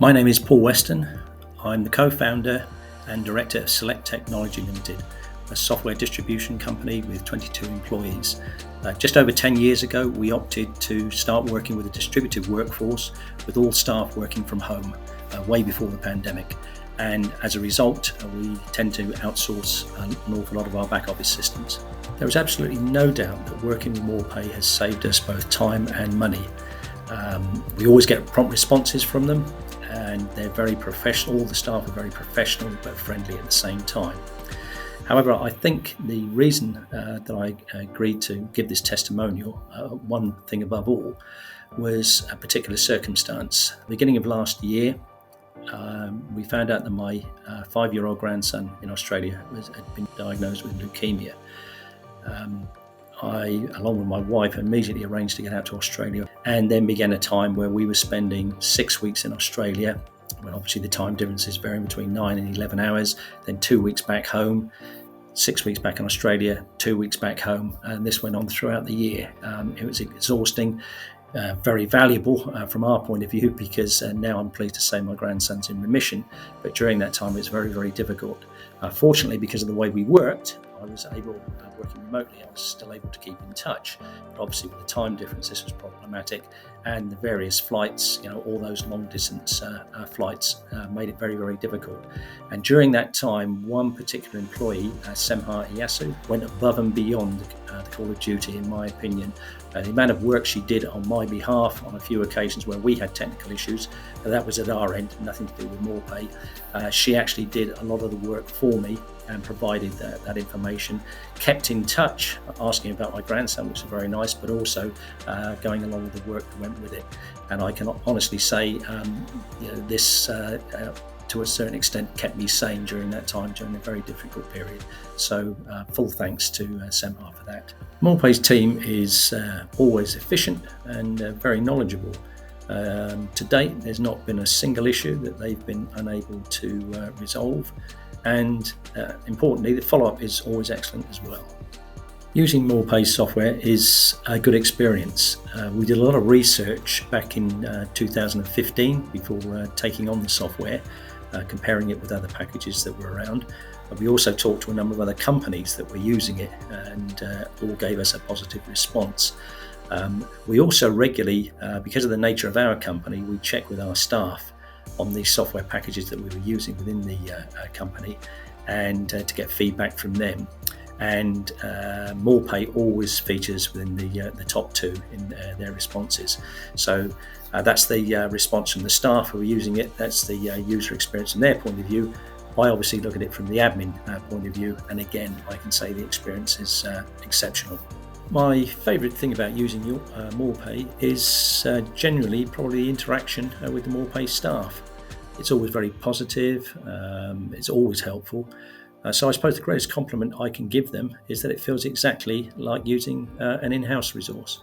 My name is Paul Weston. I'm the co-founder and director of Selectec Technology Limited, a software distribution company with 22 employees. Just over 10 years ago, we opted to start working with a distributed workforce with all staff working from home, way before the pandemic. And as a result, we tend to outsource an awful lot of our back office systems. There is absolutely no doubt that working with Moorepay has saved us both time and money. We always get prompt responses from them, and they're very professional. All the staff are very professional but friendly at the same time. However, I think the reason that I agreed to give this testimonial, one thing above all, was a particular circumstance. Beginning of last year, we found out that my 5-year-old grandson in Australia had been diagnosed with leukemia. I, along with my wife, immediately arranged to get out to Australia, and then began a time where we were spending 6 weeks in Australia, when obviously the time differences vary between 9 and 11 hours, then 2 weeks back home, 6 weeks back in Australia, 2 weeks back home, and this went on throughout the year. It was exhausting, very valuable from our point of view, because now I'm pleased to say my grandson's in remission, but during that time it was very, very difficult. Fortunately, because of the way we worked, I was able, working remotely, I was still able to keep in touch. But obviously with the time difference, this was problematic, and the various flights, all those long distance flights made it very, very difficult. And during that time, one particular employee, Semha Iyasu, went above and beyond the call of duty, in my opinion. The amount of work she did on my behalf on a few occasions where we had technical issues, that was at our end, nothing to do with Moorepay. She actually did a lot of the work for me and provided that information, kept in touch, asking about my grandson, which is very nice, but also going along with the work that went with it. And I can honestly say this to a certain extent kept me sane during that time, during a very difficult period. So full thanks to Semha for that. Moorepay's team is always efficient and very knowledgeable. To date, there's not been a single issue that they've been unable to resolve, and importantly, the follow-up is always excellent as well. Using Moorepay software is a good experience. We did a lot of research back in 2015 before taking on the software, comparing it with other packages that were around. We also talked to a number of other companies that were using it, and all gave us a positive response. We also regularly, because of the nature of our company, we check with our staff on the software packages that we were using within the company, and to get feedback from them. And Moorepay always features within the top 2 in their responses. So that's the response from the staff who are using it. That's the user experience from their point of view. I obviously look at it from the admin point of view, and again, I can say the experience is exceptional. My favourite thing about using Moorepay is generally probably the interaction with the Moorepay staff. It's always very positive, it's always helpful. So I suppose the greatest compliment I can give them is that it feels exactly like using an in-house resource.